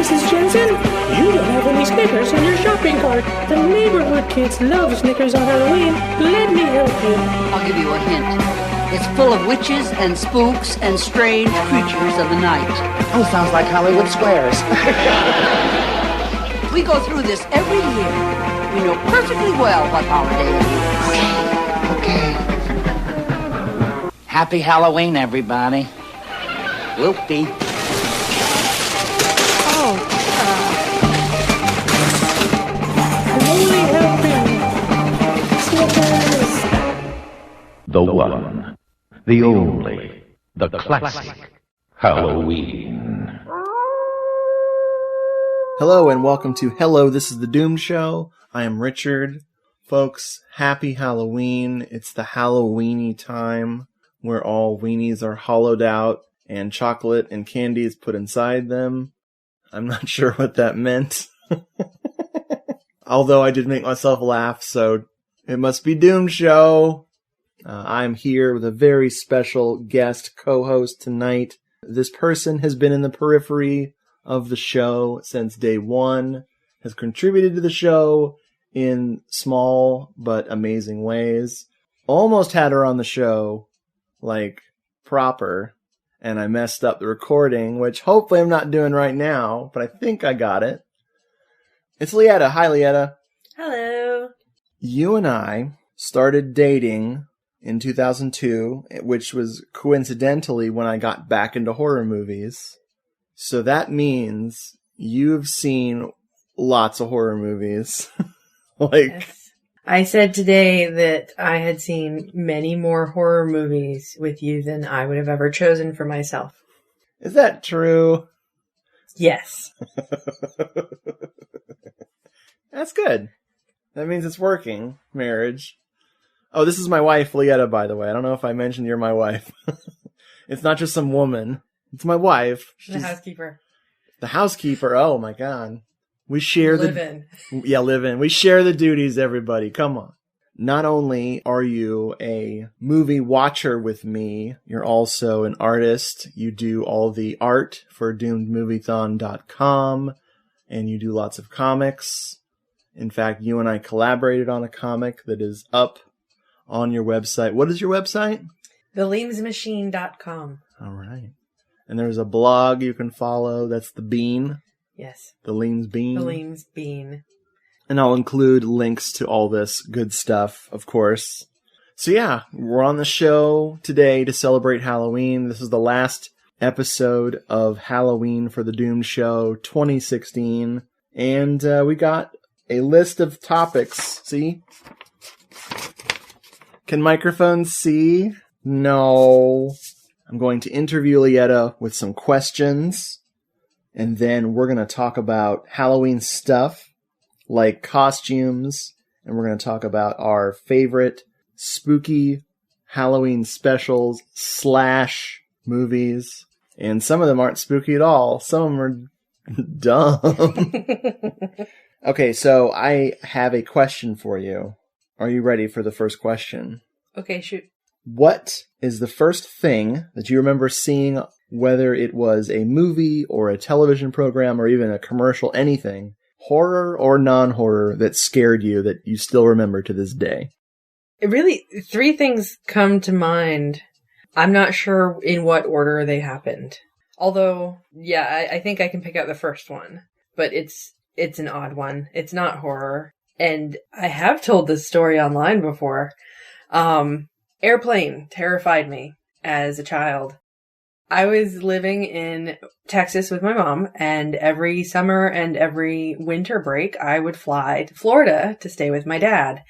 Mrs. Jensen? You don't have any Snickers in your shopping cart. The neighborhood kids love Snickers on Halloween. Let me help you. I'll give you a hint. It's full of witches and spooks and strange creatures of the night. Oh, sounds like Hollywood Squares. We go through this every year. We know perfectly well what holiday it is. Okay. Happy Halloween, everybody. Whoopee. Holy helping. Snickers. The one, the only, the classic Halloween. Hello and welcome to Hello, This is the Doomed Show. I am Richard. Folks, happy Halloween. It's the Halloweeny time where all weenies are hollowed out and chocolate and candy is put inside them. I'm not sure what that meant. Although I did make myself laugh, so it must be Doomed Show. I'm here with a very special guest co-host tonight. This person has been in the periphery of the show since day one, has contributed to the show in small but amazing ways. Almost had her on the show, like, proper, and I messed up the recording, which hopefully I'm not doing right now, but I think I got it. It's LeEtta. Hi, LeEtta. Hello. You and I started dating in 2002, which was coincidentally when I got back into horror movies. So that means you've seen lots of horror movies. Yes. I said today that I had seen many more horror movies with you than I would have ever chosen for myself. Is that true? Yes. That's good. That means it's working. Marriage. Oh, this is my wife, LeEtta, by the way. I don't know if I mentioned you're my wife. It's not just some woman. It's my wife. The housekeeper. The housekeeper. Oh, my God. We share live in. Yeah, live in. We share the duties, everybody. Come on. Not only are you a movie watcher with me, you're also an artist. You do all the art for doomedmoviethon.com, and you do lots of comics. In fact, you and I collaborated on a comic that is up on your website. What is your website? TheLeamsMachine.com. All right. And there's a blog you can follow. That's The Bean. Yes. The Leam's Bean. The Leam's Bean. And I'll include links to all this good stuff, of course. So yeah, we're on the show today to celebrate Halloween. This is the last episode of Halloween for the Doomed Show 2016. And we got a list of topics. See? Can microphones see? No. I'm going to interview LeEtta with some questions. And then we're going to talk about Halloween stuff, like costumes. And we're going to talk about our favorite spooky Halloween specials / movies. And some of them aren't spooky at all. Some of them are dumb. Okay, so I have a question for you. Are you ready for the first question? Okay, shoot. What is the first thing that you remember seeing, whether it was a movie or a television program or even a commercial, anything, horror or non-horror, that scared you that you still remember to this day? Really, 3 things come to mind. I'm not sure in what order they happened. Although, yeah, I think I can pick out the first one. But it's an odd one. It's not horror. And I have told this story online before. Airplane terrified me as a child. I was living in Texas with my mom, and every summer and every winter break, I would fly to Florida to stay with my dad.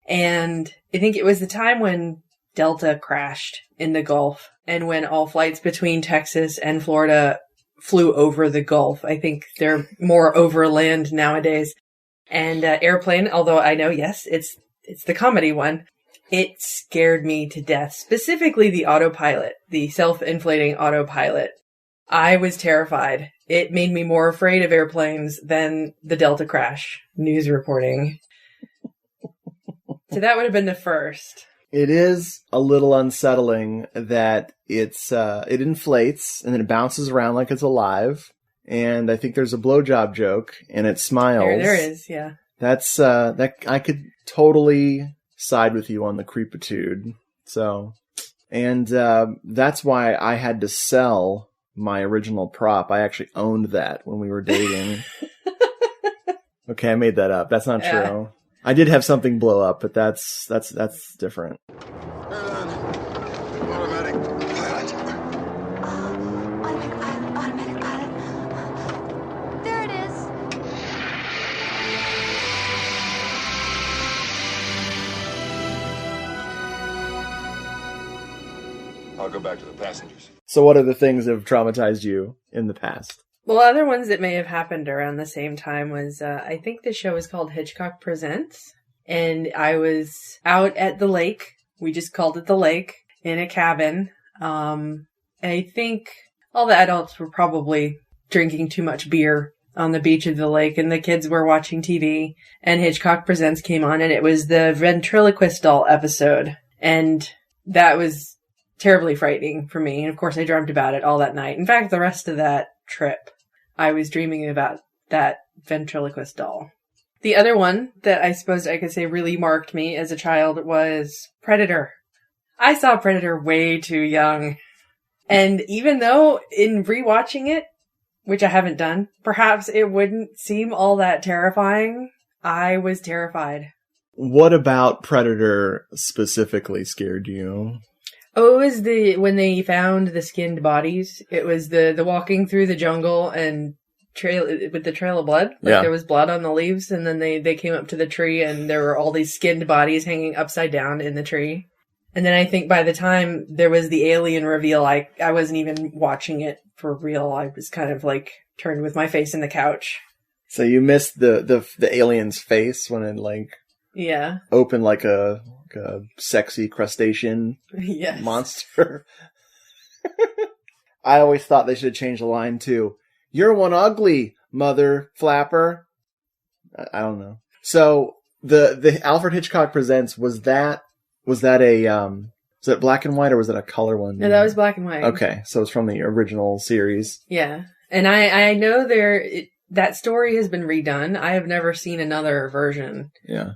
And I think it was the time when Delta crashed in the Gulf, and when all flights between Texas and Florida flew over the Gulf. I think they're more overland nowadays. And Airplane, although I know, yes, it's the comedy one, it scared me to death. Specifically the autopilot, the self-inflating autopilot. I was terrified. It made me more afraid of airplanes than the Delta crash news reporting. So that would have been the first. It is a little unsettling that it inflates and then it bounces around like it's alive. and I think there's a blowjob joke, and it smiles. There is, yeah. That's that I could totally side with you on the creepitude. So, and that's why I had to sell my original prop. I actually owned that when we were dating. Okay, I made that up. That's not true. I did have something blow up, but that's different. Automatic pilot. Automatic pilot. There it is. I'll go back to the passengers. So what other things have traumatized you in the past? Well, other ones that may have happened around the same time was, I think the show was called Hitchcock Presents. And I was out at the lake. We just called it the lake in a cabin. I think all the adults were probably drinking too much beer on the beach of the lake, and the kids were watching TV, and Hitchcock Presents came on, and it was the ventriloquist doll episode. And that was terribly frightening for me. And of course I dreamt about it all that night. In fact, the rest of that trip, I was dreaming about that ventriloquist doll. The other one that I suppose I could say really marked me as a child was Predator. I saw Predator way too young. And even though in rewatching it, which I haven't done, perhaps it wouldn't seem all that terrifying, I was terrified. What about Predator specifically scared you? Oh, it was when they found the skinned bodies. It was the walking through the jungle and with the trail of blood. Like there was blood on the leaves, and then they came up to the tree and there were all these skinned bodies hanging upside down in the tree. And then I think by the time there was the alien reveal, I wasn't even watching it for real. I was kind of like turned with my face in the couch. So you missed the alien's face when it opened like a sexy crustacean monster. I always thought they should change the line to, "You're one ugly mother flapper." I don't know. So the Alfred Hitchcock Presents, was that black and white or was it a color one? No, that was black and white. Okay, so it's from the original series. Yeah, and I know that story has been redone. I have never seen another version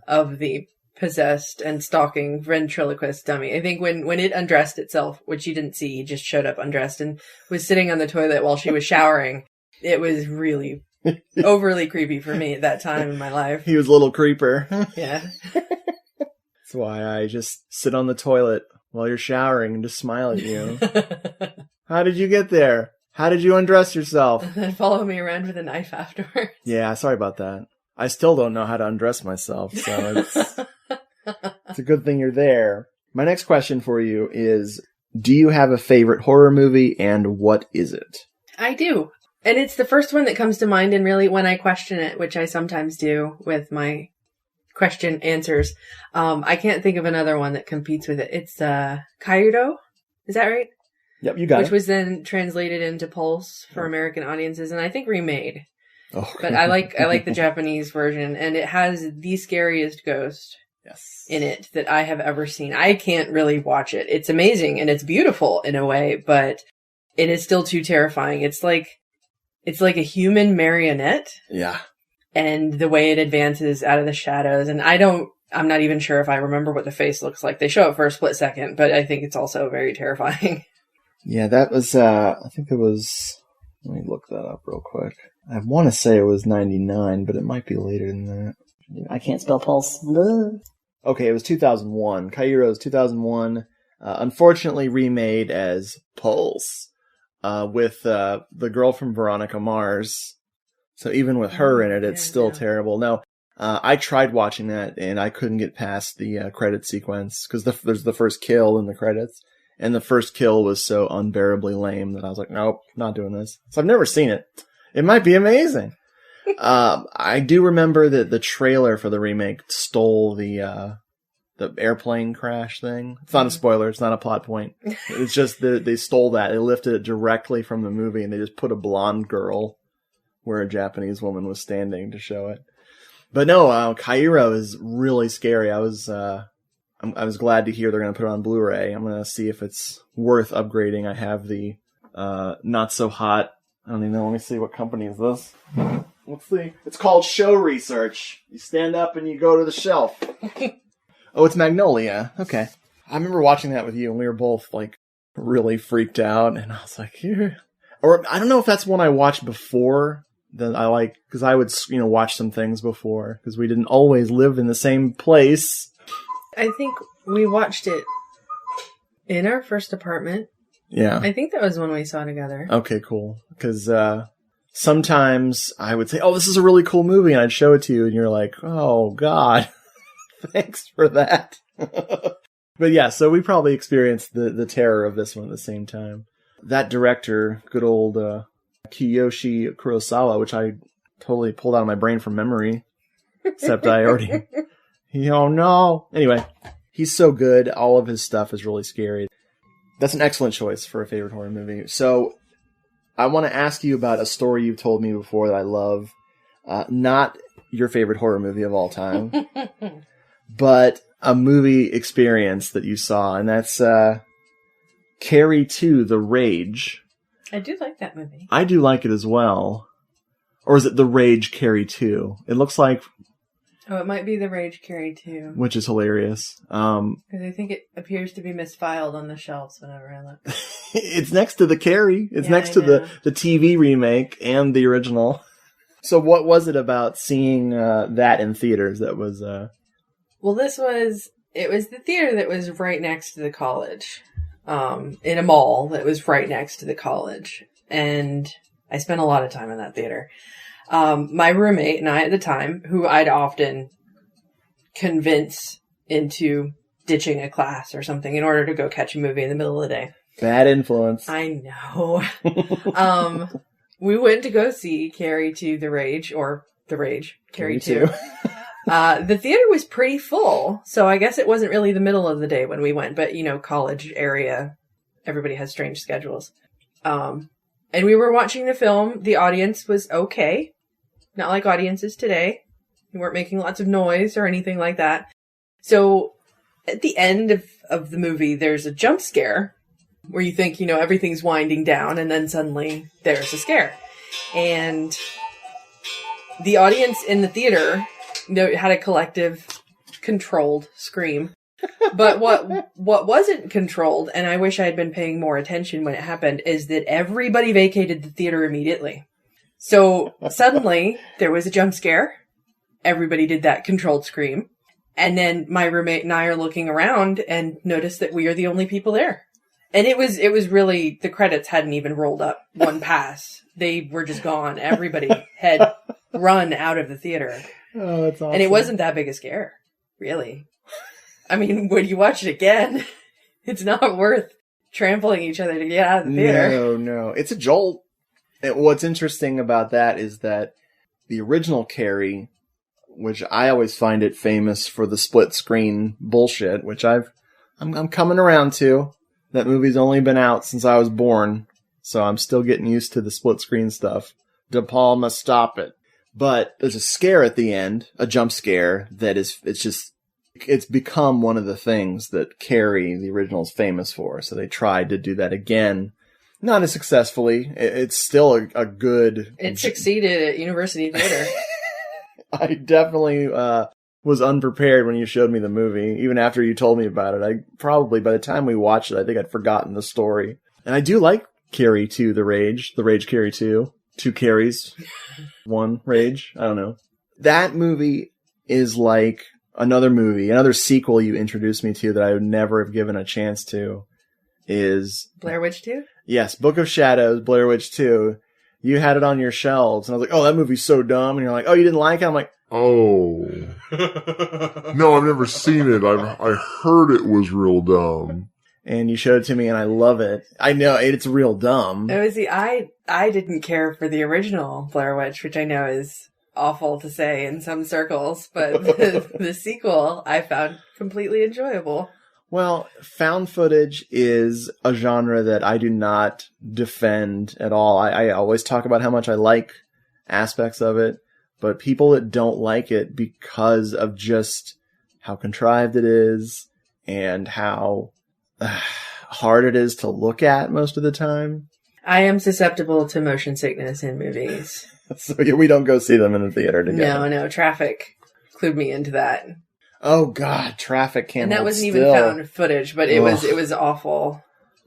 of the possessed and stalking ventriloquist dummy. I think when it undressed itself, which you didn't see, it just showed up undressed and was sitting on the toilet while she was showering. It was really overly creepy for me at that time in my life. He was a little creeper. Yeah. That's why I just sit on the toilet while you're showering and just smile at you. How did you get there? How did you undress yourself? And then follow me around with a knife afterwards. Yeah, sorry about that. I still don't know how to undress myself, so it's a good thing you're there. My next question for you is, do you have a favorite horror movie, and what is it? I do. And it's the first one that comes to mind, and really when I question it, which I sometimes do with my question answers, I can't think of another one that competes with it. It's Kaido? Is that right? Yep, you got it. Which was then translated into Pulse for American audiences, and I think remade. Oh. But I like the Japanese version, and it has the scariest ghost in it that I have ever seen. I can't really watch it. It's amazing and it's beautiful in a way, but it is still too terrifying. It's like a human marionette. Yeah. And the way it advances out of the shadows, and I'm not even sure if I remember what the face looks like. They show it for a split second, but I think it's also very terrifying. Yeah, that was, I think it was, let me look that up real quick. I want to say it was 99, but it might be later than that. I can't spell pulse. Okay, it was 2001. Kairo's 2001, unfortunately remade as Pulse, with the girl from Veronica Mars. So even with her in it, it's still terrible. No, I tried watching that, and I couldn't get past the credit sequence, because there's the first kill in the credits. And the first kill was so unbearably lame that I was like, nope, not doing this. So I've never seen it. It might be amazing. I do remember that the trailer for the remake stole the airplane crash thing. It's not a spoiler. It's not a plot point. It's just that they stole that. They lifted it directly from the movie, and they just put a blonde girl where a Japanese woman was standing to show it. But no, Cairo is really scary. I was glad to hear they're going to put it on Blu-ray. I'm going to see if it's worth upgrading. I have the not so hot I don't even know. Let me see. What company is this? Let's see. It's called Show Research. You stand up and you go to the shelf. Oh, it's Magnolia. Okay. I remember watching that with you, and we were both, like, really freaked out. And I was like, here. Or I don't know if that's one I watched before that I like, because I would, watch some things before, because we didn't always live in the same place. I think we watched it in our first apartment. Yeah. I think that was when we saw together. Okay, cool. Because sometimes I would say, oh, this is a really cool movie, and I'd show it to you, and you're like, oh, God, thanks for that. But yeah, so we probably experienced the terror of this one at the same time. That director, good old Kiyoshi Kurosawa, which I totally pulled out of my brain from memory, except I already... Oh, no. Anyway, he's so good. All of his stuff is really scary. That's an excellent choice for a favorite horror movie. So I want to ask you about a story you've told me before that I love. Not your favorite horror movie of all time, but a movie experience that you saw, and that's Carrie 2, The Rage. I do like that movie. I do like it as well. Or is it The Rage Carrie 2? It looks like... Oh, it might be The Rage Carrie 2. Which is hilarious. Because I think it appears to be misfiled on the shelves whenever I look. It's next to the Carrie. It's next to know. the TV remake and the original. So what was it about seeing that in theaters that was... Well, it was the theater that was right next to the college. In a mall that was right next to the college. And I spent a lot of time in that theater. My roommate and I at the time, who I'd often convince into ditching a class or something in order to go catch a movie in the middle of the day. Bad influence. I know. We went to go see Carrie 2, The Rage, or The Rage, Carrie 2. The theater was pretty full, so I guess it wasn't really the middle of the day when we went, but, college area, everybody has strange schedules. And we were watching the film. The audience was okay. Not like audiences today. We weren't making lots of noise or anything like that. So at the end of the movie, there's a jump scare where you think, everything's winding down, and then suddenly there's a scare. And the audience in the theater had a collective controlled scream. But what wasn't controlled, and I wish I had been paying more attention when it happened, is that everybody vacated the theater immediately. So suddenly there was a jump scare. Everybody did that controlled scream. And then my roommate and I are looking around and noticed that we are the only people there. And it was really, the credits hadn't even rolled up one pass. They were just gone. Everybody had run out of the theater. Oh, that's awesome. And it wasn't that big a scare, really. I mean, when you watch it again, it's not worth trampling each other to get out of the theater. No. It's a jolt. What's interesting about that is that the original Carrie, which I always find it famous for the split screen bullshit, which I'm coming around to. That movie's only been out since I was born, so I'm still getting used to the split screen stuff. De Palma, stop it. But there's a scare at the end, a jump scare, that it's become one of the things that Carrie, the original, is famous for. So they tried to do that again. Not as successfully. It's still a good... It succeeded at University Theater. I definitely was unprepared when you showed me the movie. Even after you told me about it, by the time we watched it, I think I'd forgotten the story. And I do like Carrie 2, The Rage Carrie 2. 2 Carries, 1 Rage. I don't know. That movie is like another sequel you introduced me to that I would never have given a chance to is... Blair Witch 2? Yes, Book of Shadows, Blair Witch 2. You had it on your shelves, and I was like, oh, that movie's so dumb. And you're like, oh, you didn't like it? I'm like, oh. No, I've never seen it. I heard it was real dumb. And you showed it to me, and I love it. I know, it's real dumb. I didn't care for the original Blair Witch, which I know is awful to say in some circles, but the sequel I found completely enjoyable. Well, found footage is a genre that I do not defend at all. I always talk about how much I like aspects of it, but people that don't like it because of just how contrived it is and how hard it is to look at most of the time. I am susceptible to motion sickness in movies. So we don't go see them in the theater together. No, Traffic clued me into that. Oh God, Traffic can't. And that hold wasn't still. even found footage, but it Ugh. was awful,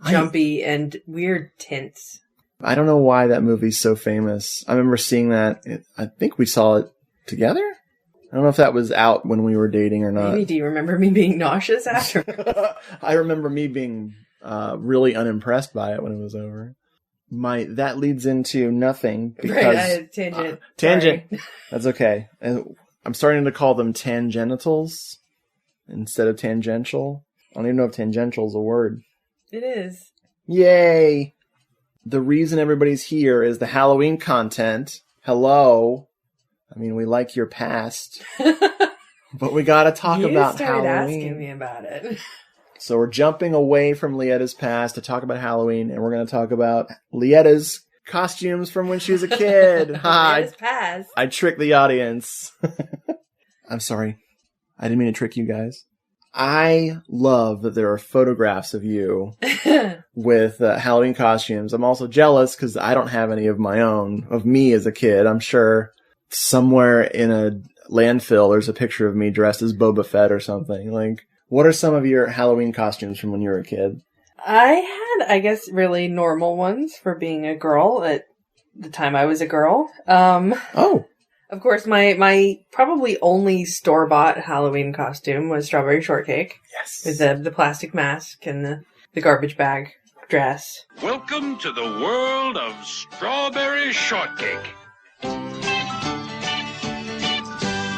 jumpy, and weird tints. I don't know why that movie's so famous. I remember seeing that. I think we saw it together. I don't know if that was out when we were dating or not. Maybe. Do you remember me being nauseous after? I remember me being really unimpressed by it when it was over. That leads into nothing because Right, tangent. Tangent. Sorry. That's okay. And I'm starting to call them tangenitals instead of tangential. I don't even know if tangential is a word. It is. Yay! The reason everybody's here is the Halloween content. Hello. I mean, we like your past, but we gotta talk about Halloween. You Halloween. started asking me about it. So we're jumping away from LeEtta's past to talk about Halloween, and we're going to talk about LeEtta's costumes from when she was a kid. LeEtta's past. I tricked the audience. I'm sorry. I didn't mean to trick you guys. I love that there are photographs of you with Halloween costumes. I'm also jealous because I don't have any of my own, of me as a kid. I'm sure somewhere in a landfill there's a picture of me dressed as Boba Fett or something. Like, what are some of your Halloween costumes from when you were a kid? I had, I guess, really normal ones for being a girl at the time I was a girl. Oh. Of course, my probably only store-bought Halloween costume was Strawberry Shortcake. Yes. With the plastic mask and the garbage bag dress. Welcome to the world of Strawberry Shortcake.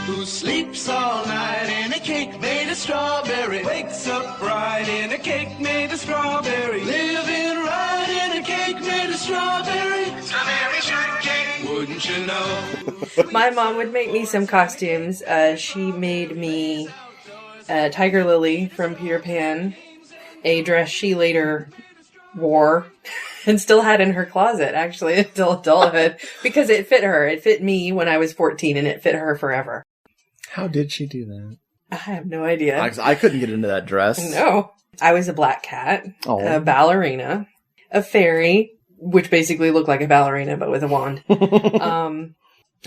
Who sleeps all night in a cake made of strawberry? Wakes up bright in a cake made of strawberry. Living right in a cake made of strawberry. Strawberry shortcake, wouldn't you know? My mom would make me some costumes. She made me Tiger Lily from Peter Pan, a dress she later wore and still had in her closet, actually, until adulthood, because it fit her. It fit me when I was 14, and it fit her forever. How did she do that? I have no idea. I couldn't get into that dress. No. I was a black cat, a ballerina, a fairy, which basically looked like a ballerina, but with a wand.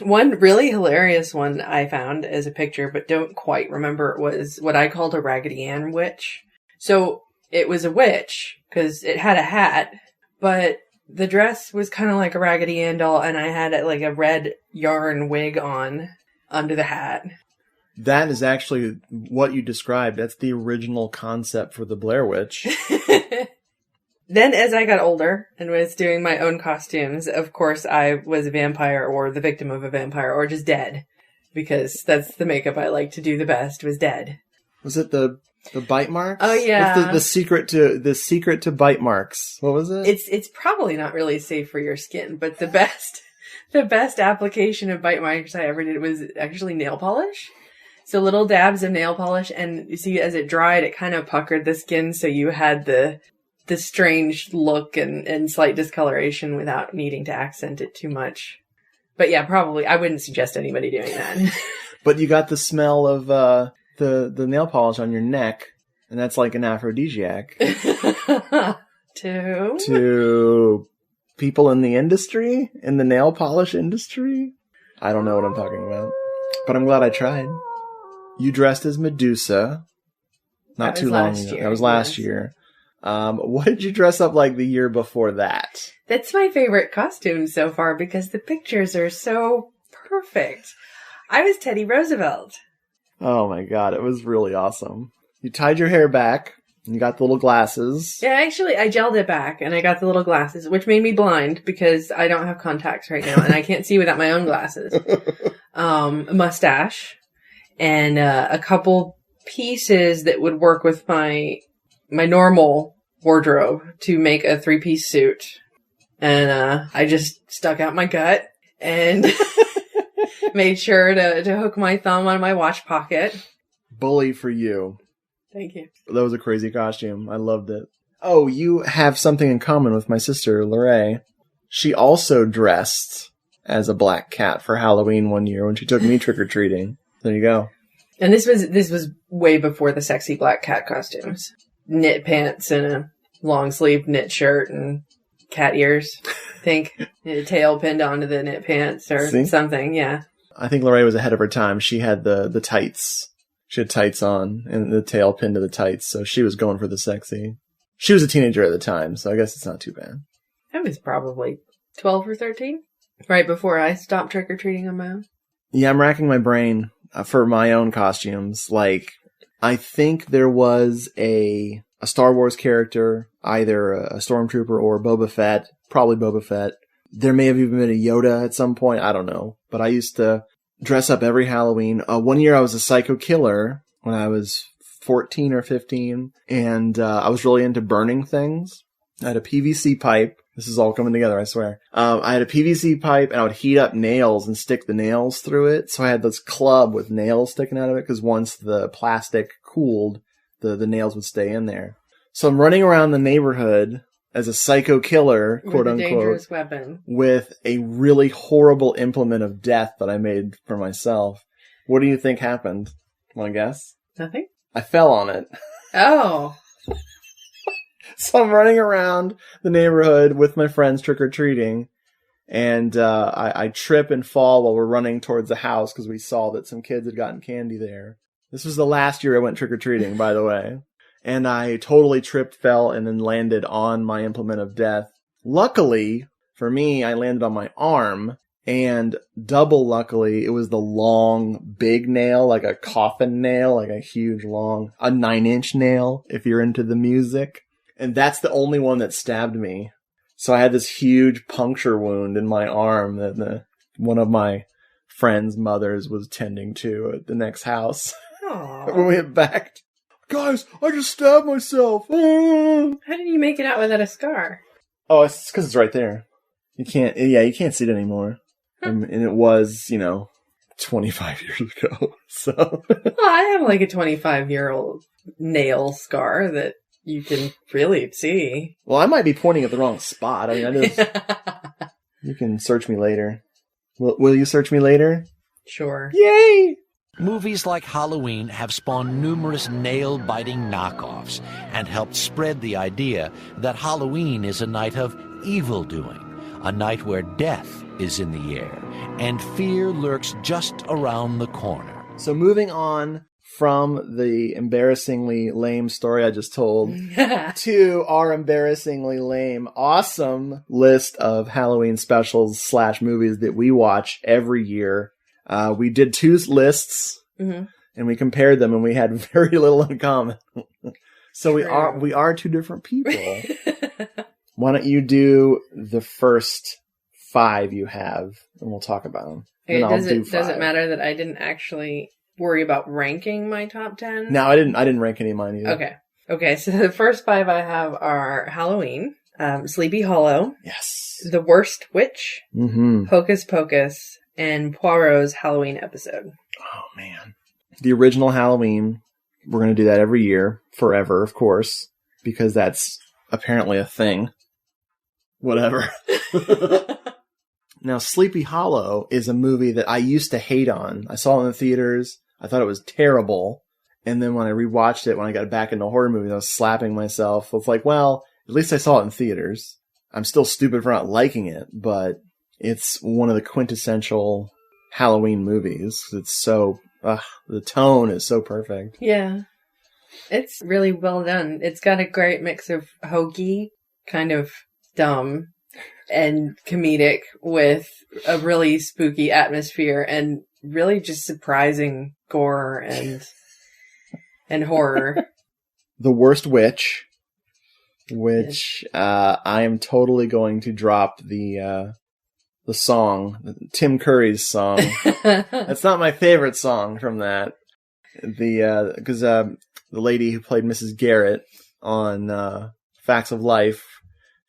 One really hilarious one I found as a picture, but don't quite remember it, was what I called a Raggedy Ann witch. So it was a witch, because it had a hat, but the dress was kind of like a Raggedy Ann doll, and I had like a red yarn wig on under the hat. That is actually what you described. That's the original concept for the Blair Witch. Then as I got older and was doing my own costumes, of course I was a vampire or the victim of a vampire or just dead. Because that's the makeup I like to do the best, was dead. Was it the bite marks? Oh yeah. What's the secret to bite marks? What was it? It's probably not really safe for your skin, but the best application of bite marks I ever did was actually nail polish. So little dabs of nail polish, and you see as it dried, it kind of puckered the skin, so you had the strange look and slight discoloration without needing to accent it too much. But yeah, probably, I wouldn't suggest anybody doing that. But you got the smell of the nail polish on your neck, and that's like an aphrodisiac. To people in the industry? In the nail polish industry? I don't know what I'm talking about. But I'm glad I tried. You dressed as Medusa not too long ago. That was last year. What did you dress up like the year before that? That's my favorite costume so far because the pictures are so perfect. I was Teddy Roosevelt. Oh my god, it was really awesome. You tied your hair back, and you got the little glasses. Yeah, actually, I gelled it back, and I got the little glasses, which made me blind because I don't have contacts right now, and I can't see without my own glasses. A mustache, and a couple pieces that would work with my normal wardrobe to make a 3-piece suit. And I just stuck out my gut and made sure to hook my thumb on my watch pocket. Bully for you. Thank you. That was a crazy costume. I loved it. Oh, you have something in common with my sister, Lorraine. She also dressed as a black cat for Halloween one year when she took me trick-or-treating. There you go. And this was way before the sexy black cat costumes. Knit pants and a long sleeve knit shirt and cat ears. Pink tail pinned onto the knit pants or something. Yeah. I think Lorraine was ahead of her time. She had the tights. She had tights on and the tail pinned to the tights, so she was going for the sexy. She was a teenager at the time, so I guess it's not too bad. I was probably 12 or 13, right before I stopped trick-or-treating on my own. Yeah, I'm racking my brain for my own costumes. Like, I think there was a Star Wars character, either a Stormtrooper or Boba Fett, probably Boba Fett. There may have even been a Yoda at some point, I don't know. But I used to dress up every Halloween. One year I was a psycho killer when I was 14 or 15, and I was really into burning things. I had a PVC pipe. This is all coming together, I swear. I had a PVC pipe, and I would heat up nails and stick the nails through it. So I had this club with nails sticking out of it, because once the plastic cooled, the nails would stay in there. So I'm running around the neighborhood as a psycho killer, quote unquote, dangerous weapon, with a really horrible implement of death that I made for myself. What do you think happened? Want to guess? Nothing. I fell on it. Oh. So I'm running around the neighborhood with my friends trick-or-treating, and I trip and fall while we're running towards the house because we saw that some kids had gotten candy there. This was the last year I went trick-or-treating, by the way. And I totally tripped, fell, and then landed on my implement of death. Luckily, for me, I landed on my arm, and double luckily, it was the long, big nail, like a coffin nail, like a huge, long, a 9-inch nail, if you're into the music. And that's the only one that stabbed me. So I had this huge puncture wound in my arm that one of my friend's mothers was tending to at the next house. When we went back. Guys, I just stabbed myself. How did you make it out without a scar? Oh, it's because it's right there. You can't see it anymore. And it was, 25 years ago. So. Well, I have like a 25-year-old nail scar that you can really see. Well, I might be pointing at the wrong spot. I mean, you can search me later. Will you search me later? Sure. Yay! Movies like Halloween have spawned numerous nail-biting knockoffs and helped spread the idea that Halloween is a night of evil-doing, a night where death is in the air and fear lurks just around the corner. So moving on from the embarrassingly lame story I just told to our embarrassingly lame, awesome list of Halloween specials / movies that we watch every year. We did 2 lists, and we compared them, and we had very little in common. So we are 2 different people. Why don't you do the first 5 you have, and we'll talk about them. Does it matter that I didn't actually worry about ranking my top 10? No, I didn't rank any of mine either. Okay. So the first 5 I have are Halloween, Sleepy Hollow, yes, The Worst Witch, Hocus Pocus, and Poirot's Halloween episode. Oh, man. The original Halloween, we're going to do that every year, forever, of course, because that's apparently a thing. Whatever. Now, Sleepy Hollow is a movie that I used to hate on. I saw it in the theaters. I thought it was terrible. And then when I rewatched it, when I got back into horror movies, I was slapping myself. It's like, well, at least I saw it in theaters. I'm still stupid for not liking it, but it's one of the quintessential Halloween movies. It's so, the tone is so perfect. Yeah. It's really well done. It's got a great mix of hokey, kind of dumb, and comedic with a really spooky atmosphere and really just surprising gore and horror. The Worst Witch, which I am totally going to drop the song, Tim Curry's song. That's not my favorite song from that. Because the lady who played Mrs. Garrett on Facts of Life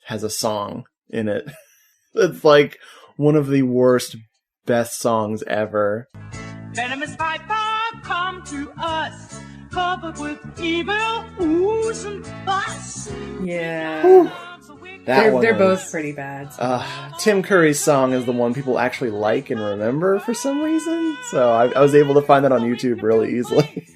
has a song in it. It's like one of the worst, best songs ever. Venomous viper, come to us, covered with evil ooze and pus. Yeah. Whew. They're both pretty bad. Tim Curry's song is the one people actually like and remember for some reason. So I was able to find that on YouTube really easily.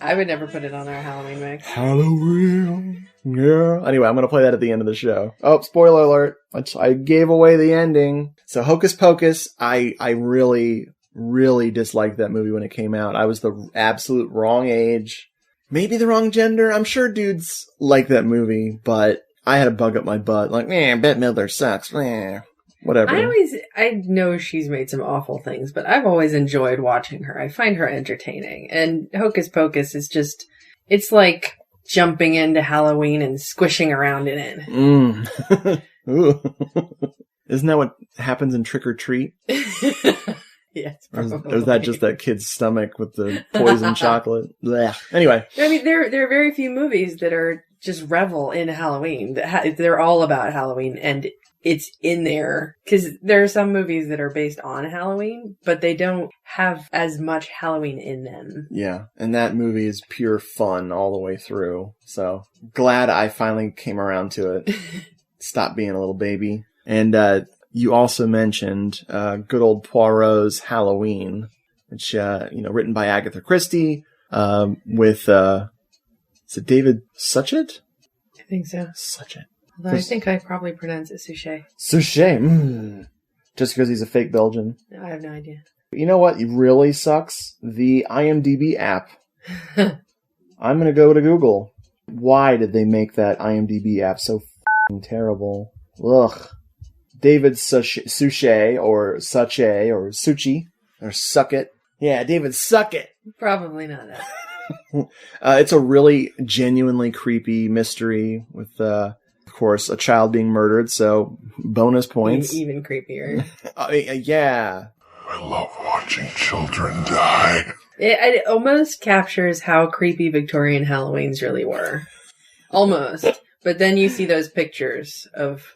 I would never put it on our Halloween mix. Halloween. Yeah. Anyway, I'm going to play that at the end of the show. Oh, spoiler alert. I gave away the ending. So Hocus Pocus, I really, really disliked that movie when it came out. I was the absolute wrong age. Maybe the wrong gender. I'm sure dudes like that movie, but I had a bug up my butt. Like, Bette Midler sucks. Whatever. I know she's made some awful things, but I've always enjoyed watching her. I find her entertaining. And Hocus Pocus is just, it's like jumping into Halloween and squishing around in it. Ooh. Isn't that what happens in Trick or Treat? Yes, or is that just that kid's stomach with the poison chocolate? Blech. Anyway. I mean, there are very few movies that are just revel in Halloween. They're all about Halloween, and it's in there. Because there are some movies that are based on Halloween, but they don't have as much Halloween in them. Yeah, and that movie is pure fun all the way through. So, glad I finally came around to it. Stop being a little baby. And, you also mentioned good old Poirot's Halloween, which, written by Agatha Christie, with, is it David Suchet? I think so. Suchet. Although I think I probably pronounce it Suchet. Suchet. Just because he's a fake Belgian. I have no idea. You know what really sucks? The IMDb app. I'm going to go to Google. Why did they make that IMDb app so f***ing terrible? Ugh. David Suchet, or Suchet, or Suchi, or Suckit. Yeah, David Suckit. Probably not that. It's a really genuinely creepy mystery with, of course, a child being murdered, so bonus points. Even creepier. Yeah. I love watching children die. It almost captures how creepy Victorian Halloweens really were. Almost. But then you see those pictures of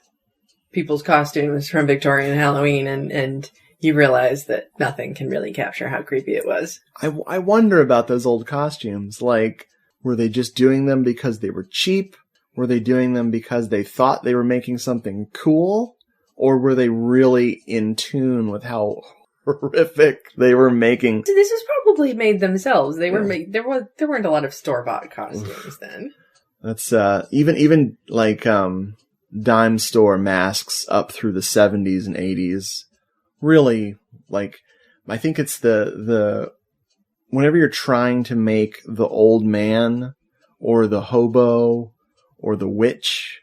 people's costumes from Victorian Halloween, and you realize that nothing can really capture how creepy it was. I wonder about those old costumes. Like, were they just doing them because they were cheap? Were they doing them because they thought they were making something cool? Or were they really in tune with how horrific they were making? So this was probably made themselves. They were there weren't a lot of store-bought costumes then. That's even like dime store masks up through the 70s and 80s. Really, like, I think it's the whenever you're trying to make the old man or the hobo or the witch,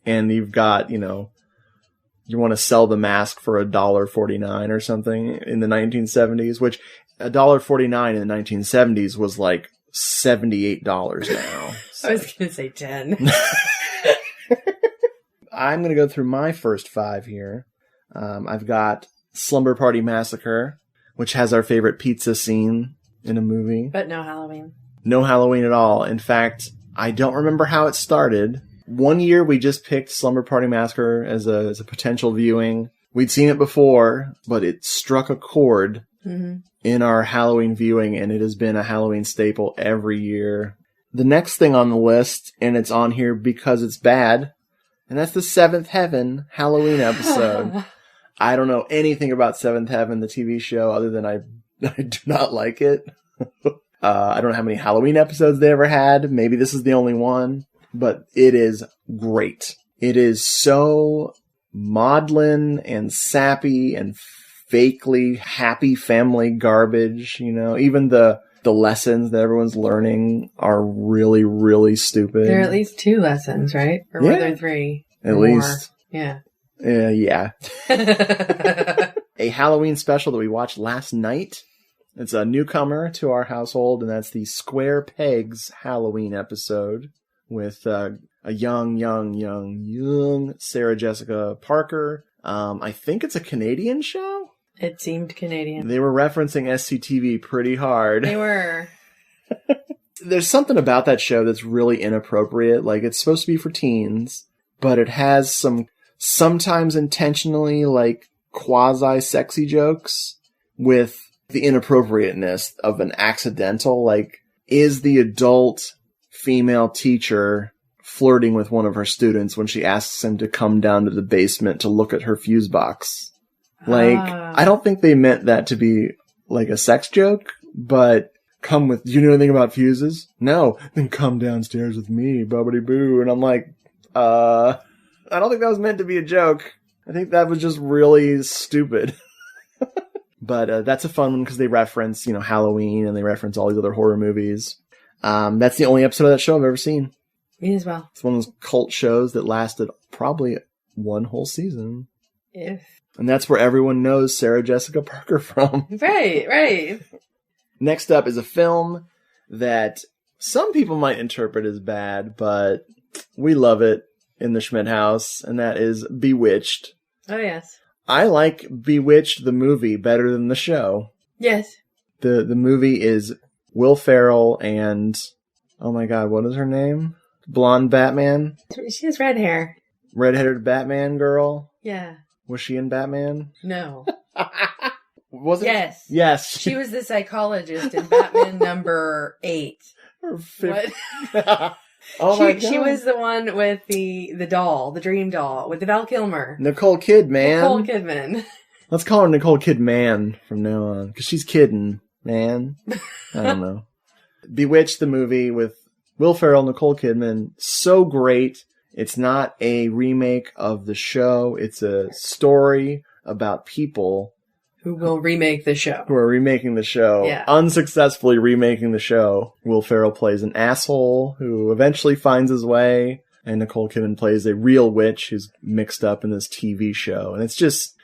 and you've got, you want to sell the mask for $1.49 or something in the 1970s, which $1.49 in the 1970s was like $78 now. So. I was going to say 10. I'm going to go through my first 5 here. I've got Slumber Party Massacre, which has our favorite pizza scene in a movie. But no Halloween. No Halloween at all. In fact, I don't remember how it started. One year we just picked Slumber Party Massacre as a potential viewing. We'd seen it before, but it struck a chord in our Halloween viewing, and it has been a Halloween staple every year. The next thing on the list, and it's on here because it's bad, and that's the Seventh Heaven Halloween episode. I don't know anything about Seventh Heaven, the TV show, other than I do not like it. I don't know how many Halloween episodes they ever had. Maybe this is the only one, but it is great. It is so maudlin and sappy and fakely happy family garbage. Even the lessons that everyone's learning are really, really stupid. There are at least 2 lessons, right? Or were there 3? At least. Yeah. Yeah. A Halloween special that we watched last night. It's a newcomer to our household, and that's the Square Pegs Halloween episode with a young Sarah Jessica Parker. I think it's a Canadian show. It seemed Canadian. They were referencing SCTV pretty hard. They were. There's something about that show that's really inappropriate. Like, it's supposed to be for teens, but it has some sometimes intentionally, like, quasi-sexy jokes with the inappropriateness of an accidental. Like, is the adult female teacher flirting with one of her students when she asks him to come down to the basement to look at her fuse box? Like, I don't think they meant that to be like a sex joke, but do you know anything about fuses? No. Then come downstairs with me, bubbity boo. And I'm like, I don't think that was meant to be a joke. I think that was just really stupid. But that's a fun one because they reference, Halloween and they reference all these other horror movies. That's the only episode of that show I've ever seen. Me as well. It's one of those cult shows that lasted probably one whole season. And that's where everyone knows Sarah Jessica Parker from. Right. Next up is a film that some people might interpret as bad, but we love it in the Schmidt house, and that is Bewitched. Oh, yes. I like Bewitched, the movie, better than the show. Yes. The movie is Will Ferrell and, oh my god, what is her name? Blonde Batman? She has red hair. Red-headed Batman girl? Yeah. Was she in Batman? No. Was it? Yes. Yes. She was the psychologist in Batman number 8. What? Oh my god. She was the one with the doll, the dream doll, with the Val Kilmer. Nicole Kidman. Nicole Kidman. Let's call her Nicole Kidman from now on, because she's kidding, man. I don't know. Bewitched, the movie with Will Ferrell, Nicole Kidman, so great. It's not a remake of the show. It's a story about people who will remake the show. Who are remaking the show. Yeah. Unsuccessfully remaking the show. Will Ferrell plays an asshole who eventually finds his way, and Nicole Kidman plays a real witch who's mixed up in this TV show. And it's just...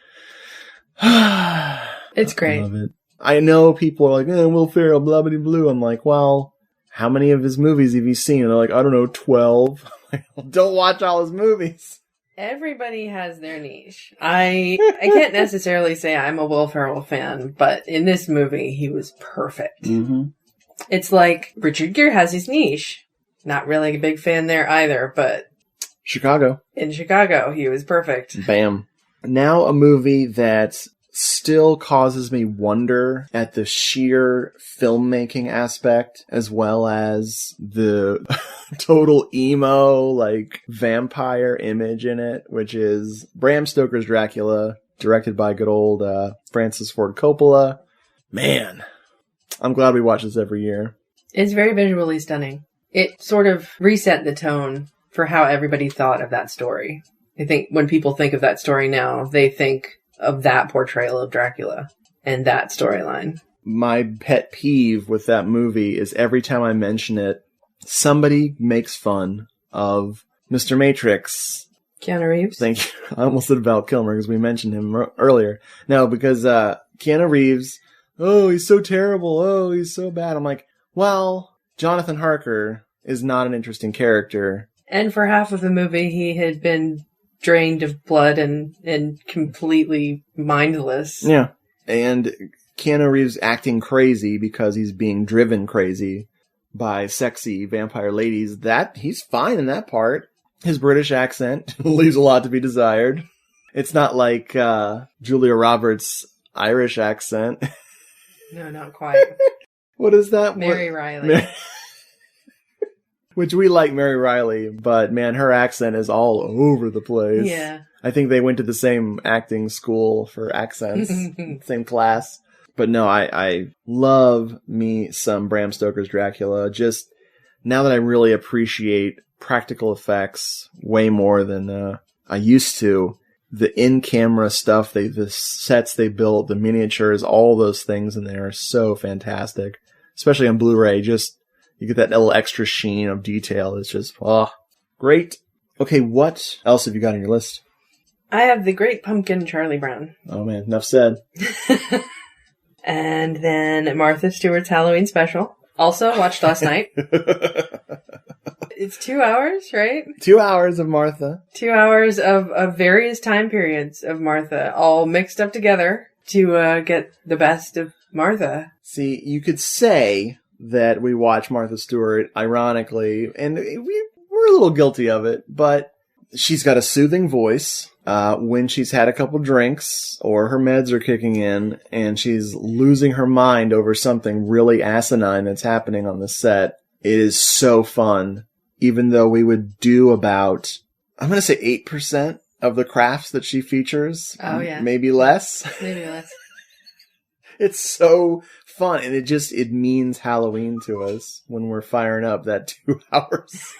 it's great. I love it. I know people are like, Will Ferrell, blah, blah, blah. I'm like, well, how many of his movies have you seen? And they're like, I don't know, 12. Don't watch all his movies. Everybody has their niche. I can't necessarily say I'm a Will Ferrell fan, but in this movie, he was perfect. Mm-hmm. It's like Richard Gere has his niche. Not really a big fan there either, but... Chicago. In Chicago, he was perfect. Bam. Now a movie that still causes me wonder at the sheer filmmaking aspect, as well as the total emo, like, vampire image in it, which is Bram Stoker's Dracula, directed by good old Francis Ford Coppola. Man, I'm glad we watch this every year. It's very visually stunning. It sort of reset the tone for how everybody thought of that story. I think when people think of that story now, they think of that portrayal of Dracula and that storyline. My pet peeve with that movie is every time I mention it, somebody makes fun of Mr. Matrix. Keanu Reeves? Thank you. I almost said Val Kilmer because we mentioned him earlier. No, because Keanu Reeves, oh, he's so terrible. Oh, he's so bad. I'm like, well, Jonathan Harker is not an interesting character. And for half of the movie, he had been drained of blood and completely mindless. Yeah. And Keanu Reeves acting crazy because he's being driven crazy by sexy vampire ladies. That he's fine in that part. His British accent leaves a lot to be desired. It's not like Julia Roberts' Irish accent. No, not quite. What is that? Mary Riley. Which we like Mary Riley, but man, her accent is all over the place. Yeah. I think they went to the same acting school for accents, same class. But no, I love me some Bram Stoker's Dracula. Just now that I really appreciate practical effects way more than I used to, the in-camera stuff, the sets they built, the miniatures, all those things in there are so fantastic. Especially on Blu-ray, just you get that little extra sheen of detail. It's just, great. Okay, what else have you got on your list? I have The Great Pumpkin, Charlie Brown. Oh man, enough said. And then Martha Stewart's Halloween special. Also watched last night. It's 2 hours, right? 2 hours of Martha. 2 hours of various time periods of Martha, all mixed up together to get the best of Martha. See, you could say that we watch Martha Stewart ironically, and we're a little guilty of it, but she's got a soothing voice when she's had a couple drinks or her meds are kicking in and she's losing her mind over something really asinine that's happening on the set. It is so fun, even though we would do about, I'm going to say 8% of the crafts that she features. Oh, yeah. Maybe less. Maybe less. It's so fun, and it means Halloween to us when we're firing up that 2 hours.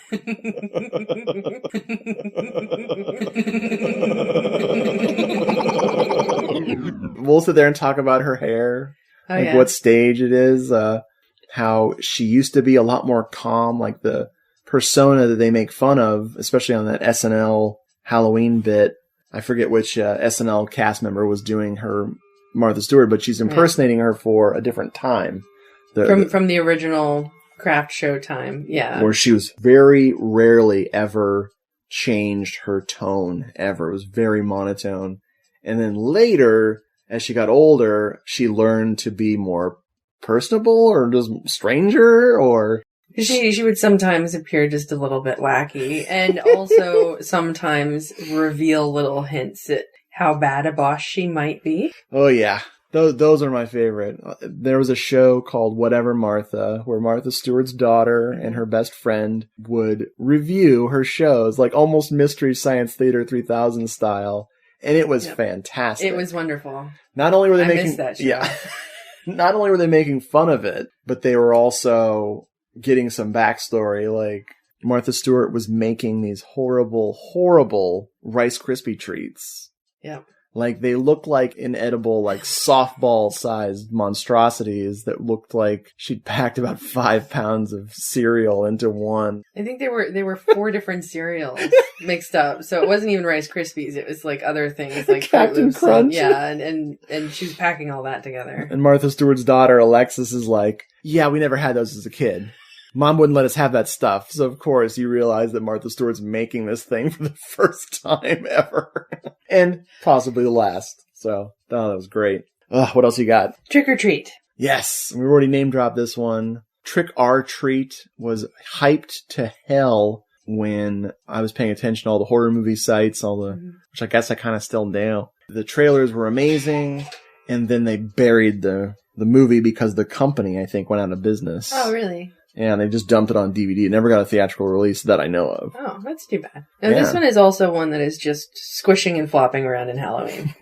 We'll sit there and talk about her hair, what stage it is, how she used to be a lot more calm, like the persona that they make fun of, especially on that SNL Halloween bit. I forget which SNL cast member was doing her Martha Stewart, but she's impersonating her for a different time. From the original craft show time, where she was very rarely ever changed her tone, ever. It was very monotone. And then later, as she got older, she learned to be more personable or just stranger, or... She would sometimes appear just a little bit wacky, and also sometimes reveal little hints at how bad a boss she might be. Oh yeah, those are my favorite. There was a show called Whatever Martha, where Martha Stewart's daughter and her best friend would review her shows, like almost Mystery Science Theater 3000 style, and it was fantastic. It was wonderful. Not only were they missed that show. Not only were they making fun of it, but they were also getting some backstory. Like, Martha Stewart was making these horrible, horrible Rice Krispie treats. Yeah. Like, they looked like inedible, like softball-sized monstrosities that looked like she'd packed about 5 pounds of cereal into one. I think they were 4 different cereals mixed up. So it wasn't even Rice Krispies. It was like other things, like Captain Crunch. And she was packing all that together. And Martha Stewart's daughter, Alexis, is like, yeah, we never had those as a kid. Mom wouldn't let us have that stuff. So, of course, you realize that Martha Stewart's making this thing for the first time ever. And possibly the last. So, that was great. What else you got? Trick or Treat. Yes. We already name-dropped this one. Trick or Treat was hyped to hell when I was paying attention to all the horror movie sites, which I guess I kind of still do. The trailers were amazing, and then they buried the movie because the company, I think, went out of business. Oh, really? Yeah, and they just dumped it on DVD. It never got a theatrical release that I know of. Oh, that's too bad. Now, this one is also one that is just squishing and flopping around in Halloween.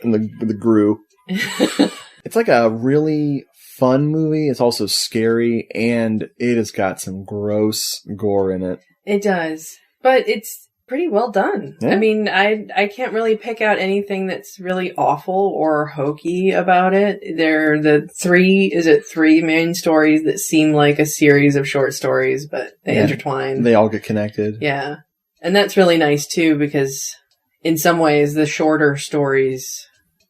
And the Gru. It's like a really fun movie. It's also scary, and it has got some gross gore in it. It does. But it's pretty well done. Yeah. I mean, I can't really pick out anything that's really awful or hokey about it. They're the 3 main stories that seem like a series of short stories, but they intertwine. They all get connected. Yeah. And that's really nice too, because in some ways the shorter stories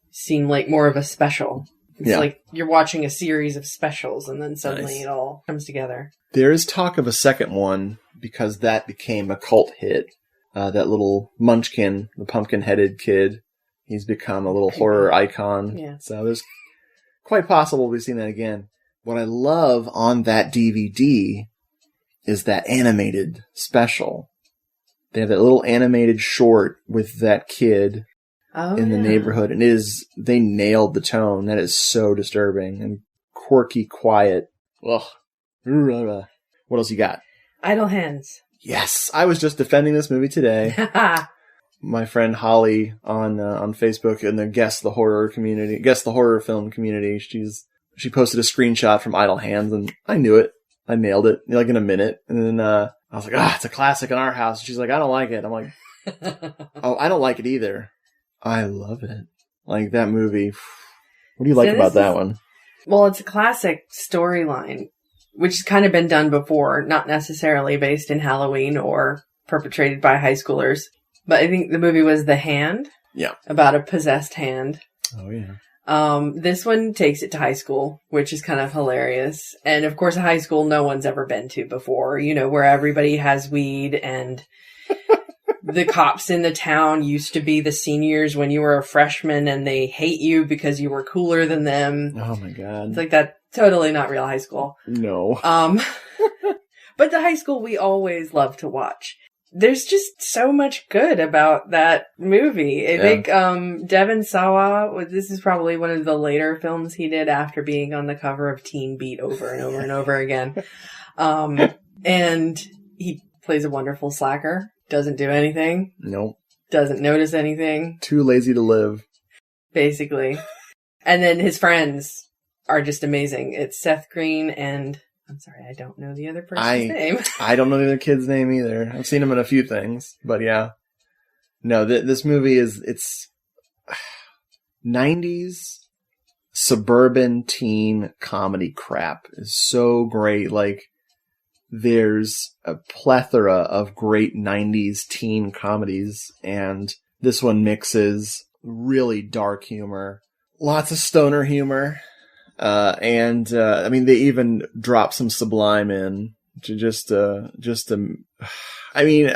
seem like more of a special. It's like you're watching a series of specials and then suddenly it all comes together. There is talk of a second one because that became a cult hit. That little munchkin, the pumpkin-headed kid, he's become a little horror icon. Yeah. So there's quite possible we've seen that again. What I love on that DVD is that animated special. They have that little animated short with that kid in the neighborhood, and they nailed the tone. That is so disturbing and quirky, quiet. Ugh. What else you got? Idle Hands. Yes, I was just defending this movie today. My friend Holly on Facebook in the Guess the Horror Film community, she posted a screenshot from Idle Hands, and I knew it. I nailed it like in a minute. And then I was like, it's a classic in our house. She's like, I don't like it. I'm like, oh, I don't like it either. I love it. Like that movie. What do you like about that one? Well, it's a classic storyline, which has kind of been done before, not necessarily based in Halloween or perpetrated by high schoolers. But I think the movie was The Hand. Yeah. About a possessed hand. Oh, yeah. This one takes it to high school, which is kind of hilarious. And of course, a high school no one's ever been to before, where everybody has weed and the cops in the town used to be the seniors when you were a freshman and they hate you because you were cooler than them. Oh my God. It's like that. Totally not real high school. No. But the high school we always love to watch. There's just so much good about that movie. I think Devon Sawa, this is probably one of the later films he did after being on the cover of Teen Beat over and over and over again. And he plays a wonderful slacker. Doesn't do anything. Nope. Doesn't notice anything. Too lazy to live. Basically. And then his friends are just amazing. It's Seth Green and I'm sorry, I don't know the other person's name. I don't know the other kid's name either. I've seen him in a few things, but yeah. No, this movie it's 90s suburban teen comedy crap is so great. Like, there's a plethora of great 90s teen comedies, and this one mixes really dark humor, lots of stoner humor, and I mean, they even drop some Sublime in to I mean,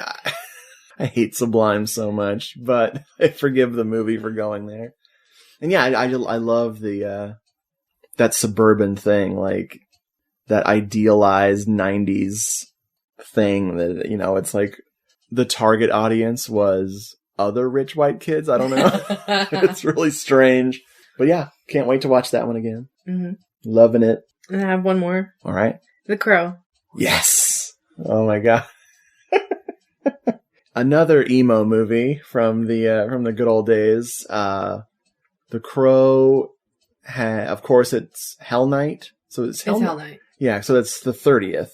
I hate Sublime so much, but I forgive the movie for going there. And yeah, I love the that suburban thing, like that idealized 90s thing that, you know, it's like the target audience was other rich white kids. I don't know. It's really strange. But yeah, can't wait to watch that one again. Mm-hmm. Loving it. And I have one more. All right. The Crow. Yes. Oh my God. Another emo movie from the good old days. The Crow of course it's Hell Night. So it's Hell Night. Yeah, so that's the 30th.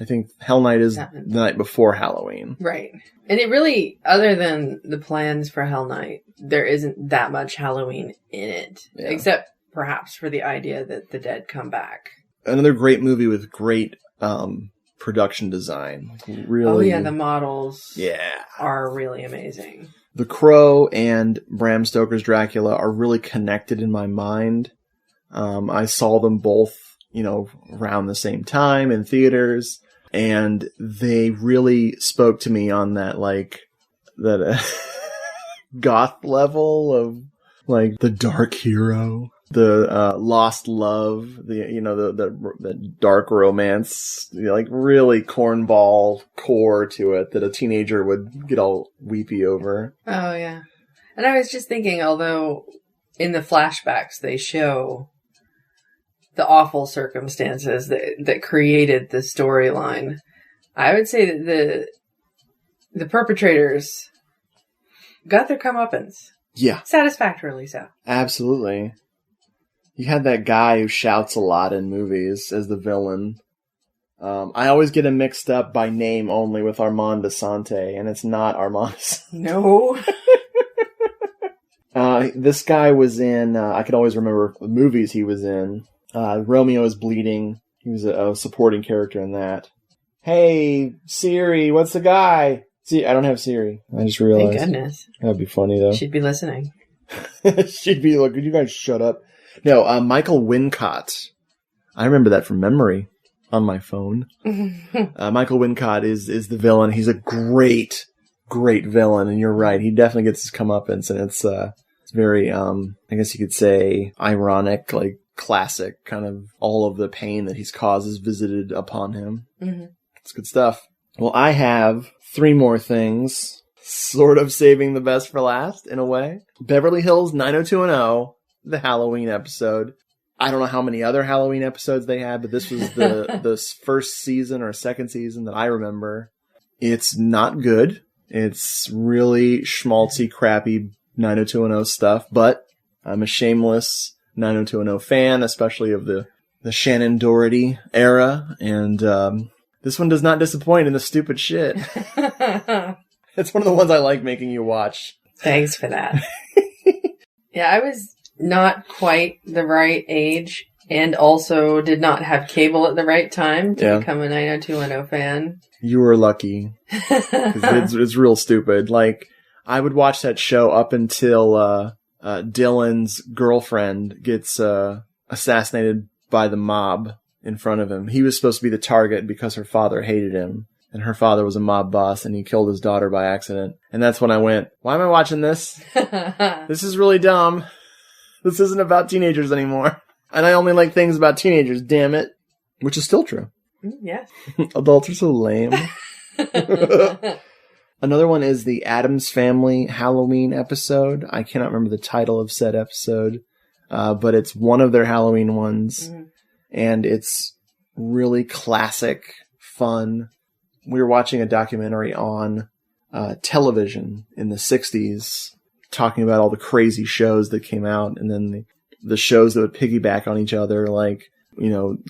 I think Hell Night is the night before Halloween. Right. And it really, other than the plans for Hell Night, there isn't that much Halloween in it. Yeah. Except perhaps for the idea that the dead come back. Another great movie with great production design. Really. Oh yeah, the models are really amazing. The Crow and Bram Stoker's Dracula are really connected in my mind. I saw them both, you know, around the same time in theaters, and they really spoke to me on that, like, that goth level of, like, the dark hero, the lost love, the dark romance, you know, like, really cornball core to it that a teenager would get all weepy over. Oh, yeah. And I was just thinking, although in the flashbacks they show the awful circumstances that created the storyline, I would say that the perpetrators got their comeuppance. Yeah. Satisfactorily so. Absolutely. You had that guy who shouts a lot in movies as the villain. I always get him mixed up by name only with Armand Assante, and it's not Armand Assante. No. This guy was in, I can always remember the movies he was in. Romeo is Bleeding. He was a supporting character in that. Hey, Siri, what's the guy? See, I don't have Siri. I just realized. Thank goodness. That'd be funny, though. She'd be listening. She'd be like, could you guys shut up? No, Michael Wincott. I remember that from memory on my phone. Michael Wincott is the villain. He's a great, great villain, and you're right. He definitely gets his comeuppance, and it's very, I guess you could say, ironic, like, classic, kind of all of the pain that he's caused is visited upon him. Mm-hmm. It's good stuff. Well, I have 3 more things, sort of saving the best for last, in a way. Beverly Hills 90210, the Halloween episode. I don't know how many other Halloween episodes they had, but this was the first season or second season that I remember. It's not good. It's really schmaltzy, crappy 90210 stuff, but I'm a shameless 90210 fan, especially of the Shannon Doherty era, and this one does not disappoint in the stupid shit. It's one of the ones I like making you watch. Thanks for that. Yeah, I was not quite the right age, and also did not have cable at the right time to become a 90210 fan. You were lucky. 'Cause it's real stupid. Like, I would watch that show up until Dylan's girlfriend gets assassinated by the mob in front of him. He was supposed to be the target because her father hated him, and her father was a mob boss, and he killed his daughter by accident. And that's when I went, why am I watching this? This is really dumb. This isn't about teenagers anymore. And I only like things about teenagers, damn it. Which is still true. Yes. Adults are so lame. Another one is the Addams Family Halloween episode. I cannot remember the title of said episode, but it's one of their Halloween ones, and it's really classic, fun. We were watching a documentary on television in the 60s, talking about all the crazy shows that came out, and then the shows that would piggyback on each other, like,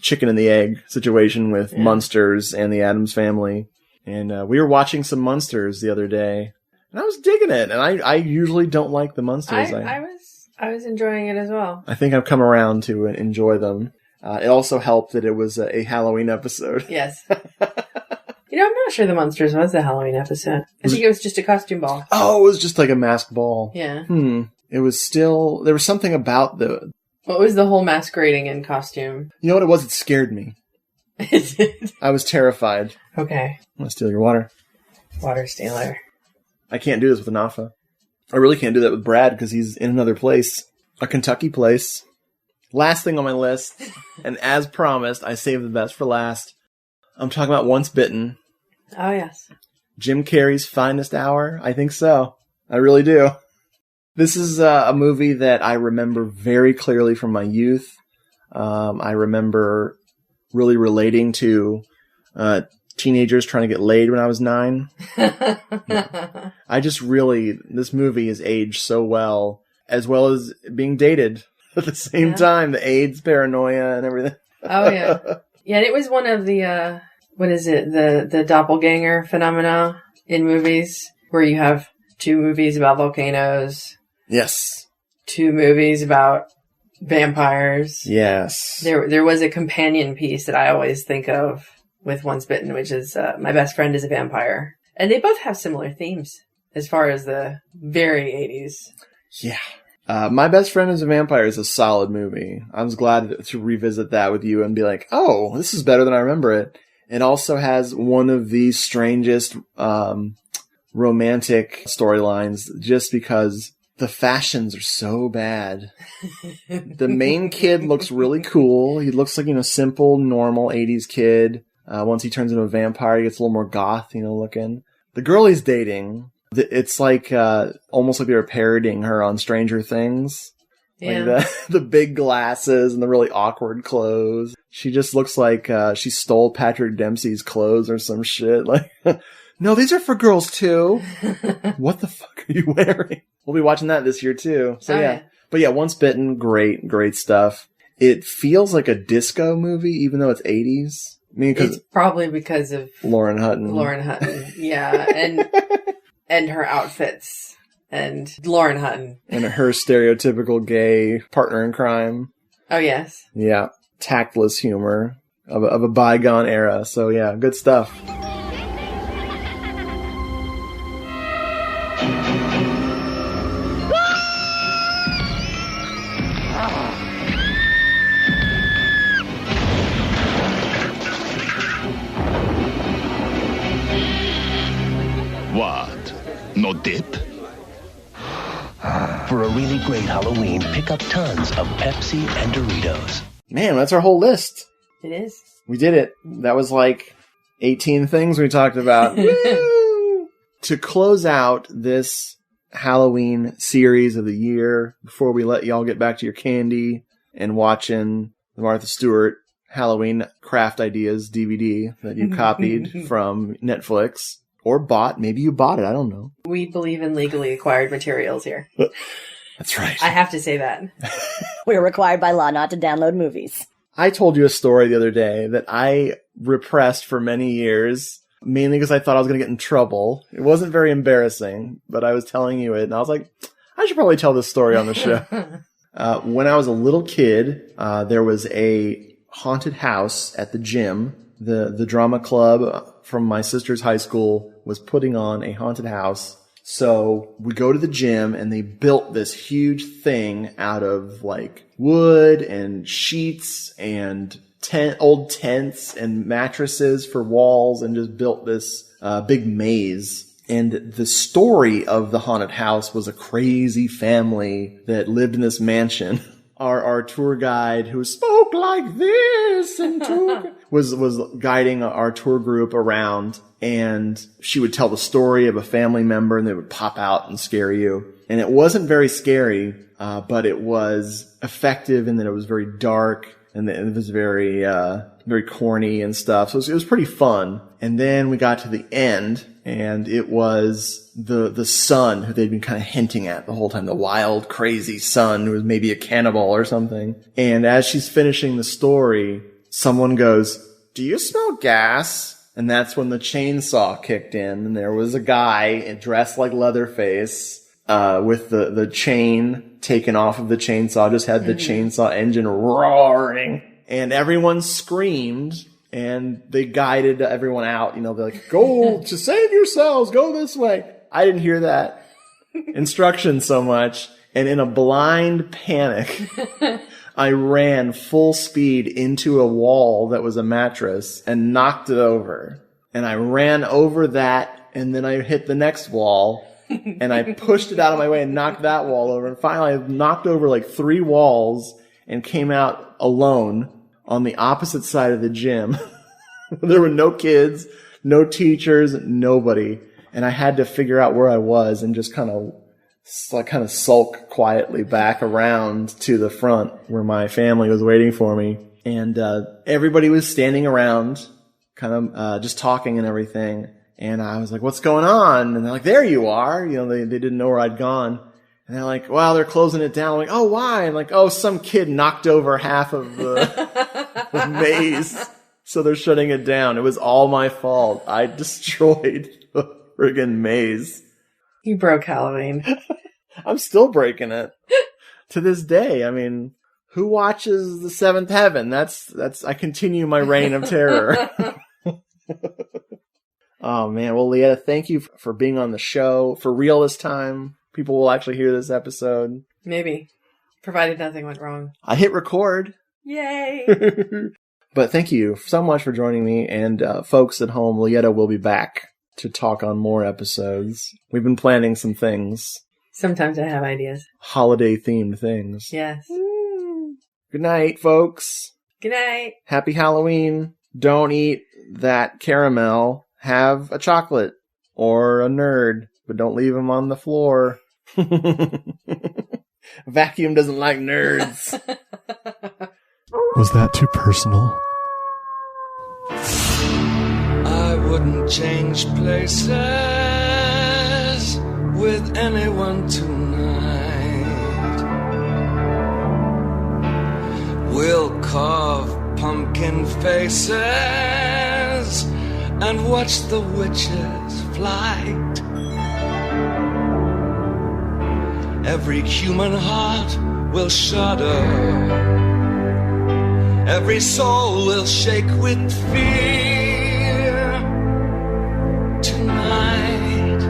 chicken and the egg situation with Munsters and the Addams Family. And we were watching some Munsters the other day, and I was digging it. And I usually don't like the Munsters. I was enjoying it as well. I think I've come around to enjoy them. It also helped that it was a Halloween episode. Yes. I'm not sure the Munsters was a Halloween episode. I think it was just a costume ball. Oh, it was just like a masked ball. Yeah. It was still, there was something about what was the whole masquerading in costume? You know what it was? It scared me. I was terrified. Okay. I'm going to steal your water. Water stealer. I can't do this with an Anafa. I really can't do that with Brad because he's in another place. A Kentucky place. Last thing on my list, and as promised, I saved the best for last. I'm talking about Once Bitten. Oh, yes. Jim Carrey's finest hour? I think so. I really do. This is a movie that I remember very clearly from my youth. I remember really relating to teenagers trying to get laid when I was 9. This movie has aged so well as being dated at the same time. The AIDS paranoia and everything. Oh, yeah. Yeah, it was one of the, the doppelganger phenomena in movies, where you have 2 movies about volcanoes. Yes. 2 movies about vampires. Yes. There was a companion piece that I always think of with Once Bitten, which is My Best Friend is a Vampire. And they both have similar themes as far as the very 80s. Yeah. My Best Friend is a Vampire is a solid movie. I was glad to revisit that with you and be like, oh, this is better than I remember it. It also has one of the strangest romantic storylines just because the fashions are so bad. The main kid looks really cool. He looks like, simple, normal 80s kid. Once he turns into a vampire, he gets a little more goth, looking. The girl he's dating, it's like almost like they were parodying her on Stranger Things. Yeah. Like the big glasses and the really awkward clothes. She just looks like she stole Patrick Dempsey's clothes or some shit. Like, no, these are for girls too. What the fuck are you wearing? We'll be watching that this year too. So yeah. But yeah, Once Bitten, great stuff. It feels like a disco movie, even though it's 80s. I mean, it's probably because of Lauren Hutton. Yeah, and her outfits, and Lauren Hutton. And her stereotypical gay partner in crime. Oh, yes. Yeah, tactless humor of a bygone era. So yeah, good stuff. What? No dip? For a really great Halloween, pick up tons of Pepsi and Doritos. Man, that's our whole list. It is. We did it. That was like 18 things we talked about. Woo! To close out this Halloween series of the year, before we let y'all get back to your candy and watching the Martha Stewart Halloween Craft Ideas DVD that you copied from Netflix. Or bought. Maybe you bought it. I don't know. We believe in legally acquired materials here. That's right. I have to say that. We're required by law not to download movies. I told you a story the other day that I repressed for many years, mainly because I thought I was going to get in trouble. It wasn't very embarrassing, but I was telling you it, and I was like, I should probably tell this story on the show. When I was a little kid, there was a haunted house at the gym. The drama club from my sister's high school was putting on a haunted house. So we go to the gym and they built this huge thing out of like wood and sheets and old tents and mattresses for walls and just built this big maze. And the story of the haunted house was a crazy family that lived in this mansion. Our tour guide, who spoke like this and was guiding our tour group around, and she would tell the story of a family member, and they would pop out and scare you. And it wasn't very scary, but it was effective in that it was very dark, and it was very very corny and stuff. So it was pretty fun. And then we got to the end, and it was the son who they'd been kind of hinting at the whole time, the wild, crazy son who was maybe a cannibal or something. And as she's finishing the story, someone goes, "Do you smell gas?" And that's when the chainsaw kicked in, and there was a guy dressed like Leatherface, with the chain taken off of the chainsaw, just had the chainsaw engine roaring, and everyone screamed, and they guided everyone out. You know, they're like, "Go to save yourselves, go this way." I didn't hear that instruction so much, and in a blind panic, I ran full speed into a wall that was a mattress and knocked it over. And I ran over that, and then I hit the next wall, and I pushed it out of my way and knocked that wall over. And finally, I knocked over like 3 walls and came out alone on the opposite side of the gym. There were no kids, no teachers, nobody. And I had to figure out where I was and just kind of sulk quietly back around to the front where my family was waiting for me. And everybody was standing around, kind of just talking and everything. And I was like, "What's going on?" And they're like, "There you are." You know, they didn't know where I'd gone. And they're like, "Well, they're closing it down." I'm like, "Oh, why?" And like, "Oh, some kid knocked over half of the maze, so they're shutting it down. It was all my fault. I destroyed the friggin' maze." You broke Halloween. I'm still breaking it to this day. I mean, who watches The Seventh Heaven? That's I continue my reign of terror. Oh man. Well, LeEtta, thank you for being on the show for real this time. People will actually hear this episode. Maybe. Provided nothing went wrong. I hit record. Yay! But thank you so much for joining me. And folks at home, LeEtta will be back to talk on more episodes. We've been planning some things. Sometimes I have ideas. Holiday-themed things. Yes. Good night, folks. Good night. Happy Halloween. Don't eat that caramel. Have a chocolate or a nerd, but don't leave them on the floor. Vacuum doesn't like nerds. Was that too personal? I wouldn't change places with anyone tonight. We'll carve pumpkin faces and watch the witches' flight. Every human heart will shudder. Every soul will shake with fear. Tonight,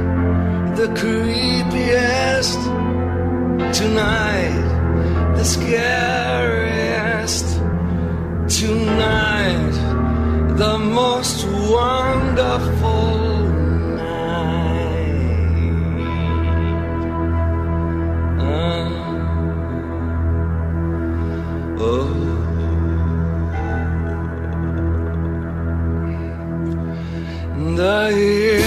the creepiest. Tonight, the scariest. Tonight, the most wonderful the year.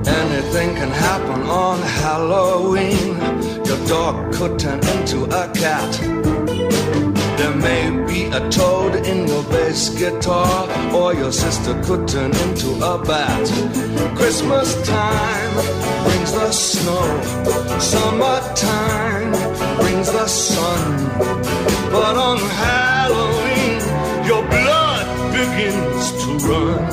Anything can happen on Halloween. Your dog could turn into a cat. There may be a toad in your bass guitar, or your sister could turn into a bat. Christmas time brings the snow. Summertime brings the sun. But on Halloween, your blood begins to run.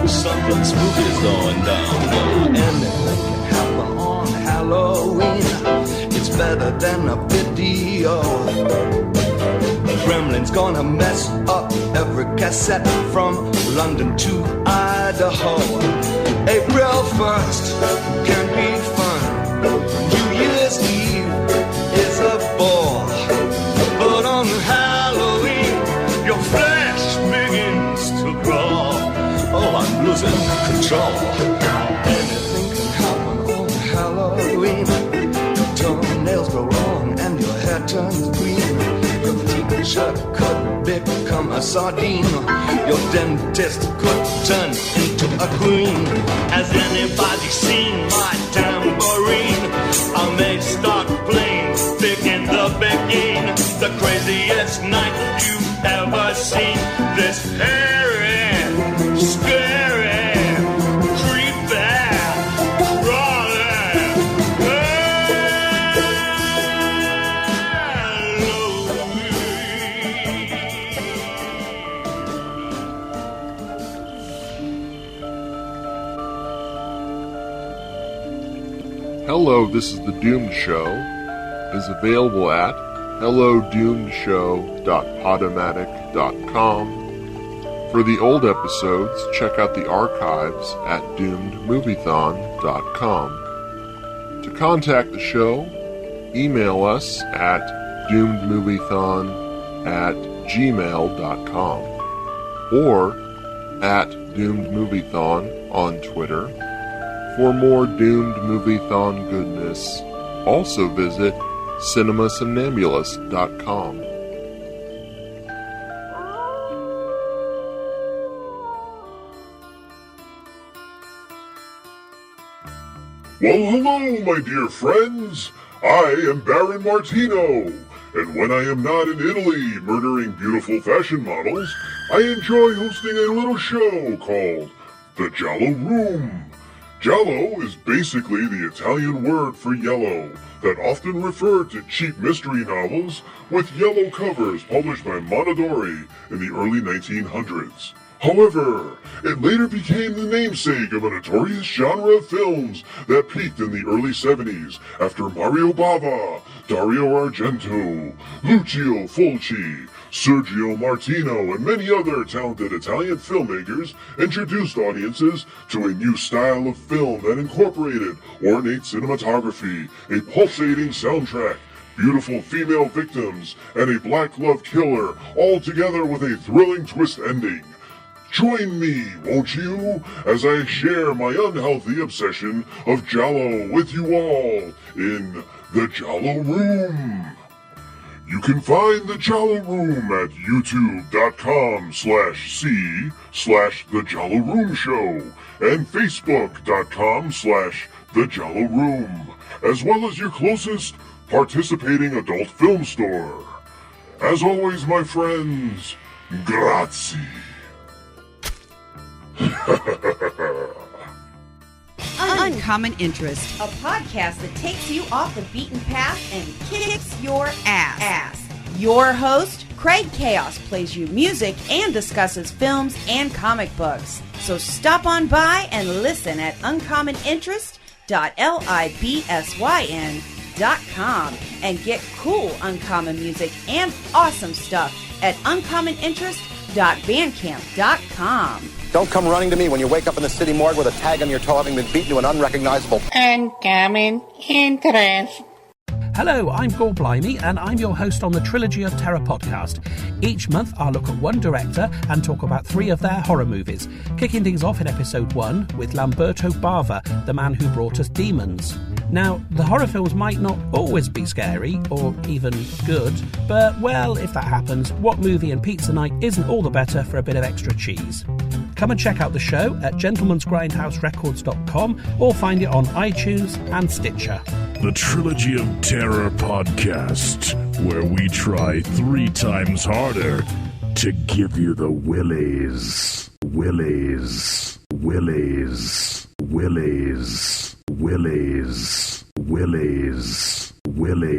Something spooky's going down. Anything can happen on Halloween. It's better than a video. Gremlin's gonna mess up every cassette from London to Idaho. April 1st can be fun. New Year's Eve is a bore. But on Halloween, your flesh begins to crawl. Oh, I'm losing control. Anything can happen on Halloween. Your toenails go wrong and your hair turns green. Your t-shirt could become a sardine. Your dentist could turn into a queen. Has anybody seen my tambourine? I may start scariest night you've ever seen. This hairy, scary, creepy, crawling Hello, This is the Doomed Show is available at hellodoomedshow.podomatic.com. For the old episodes, check out the archives at doomedmoviethon.com. To contact the show, email us at doomedmoviethon@gmail.com or at doomedmoviethon on Twitter. For more Doomed Moviethon goodness, also visit cinemasomnambulist.com. Well, hello, my dear friends. I am Baron Martino, and when I am not in Italy murdering beautiful fashion models, I enjoy hosting a little show called The Giallo Room. Giallo is basically the Italian word for yellow that often referred to cheap mystery novels with yellow covers published by Mondadori in the early 1900s. However, it later became the namesake of a notorious genre of films that peaked in the early 70s after Mario Bava, Dario Argento, Lucio Fulci, Sergio Martino, and many other talented Italian filmmakers introduced audiences to a new style of film that incorporated ornate cinematography, a pulsating soundtrack, beautiful female victims, and a black love killer, all together with a thrilling twist ending. Join me, won't you, as I share my unhealthy obsession of Giallo with you all in The Giallo Room. You can find The Giallo Room at youtube.com/c/The Giallo Room Show and facebook.com/The Giallo Room, as well as your closest participating adult film store. As always, my friends, grazie. Uncommon Interest, a podcast that takes you off the beaten path and kicks your ass. Your host, Craig Chaos, plays you music and discusses films and comic books. So stop on by and listen at uncommoninterest.libsyn.com and get cool uncommon music and awesome stuff at uncommoninterest.bandcamp.com. Don't come running to me when you wake up in the city morgue with a tag on your toe having been beaten to an unrecognizable... Uncommon Interest. Hello, I'm Gore Blimey, and I'm your host on the Trilogy of Terror podcast. Each month, I'll look at one director and talk about 3 of their horror movies, kicking things off in episode 1 with Lamberto Bava, the man who brought us Demons. Now, the horror films might not always be scary, or even good, but, well, if that happens, what movie and pizza night isn't all the better for a bit of extra cheese? Come and check out the show at gentlemansgrindhouserecords.com or find it on iTunes and Stitcher. The Trilogy of Terror podcast, where we try 3 times harder to give you the willies. Willies. Willies. Willies. Willies. Willies. Willies.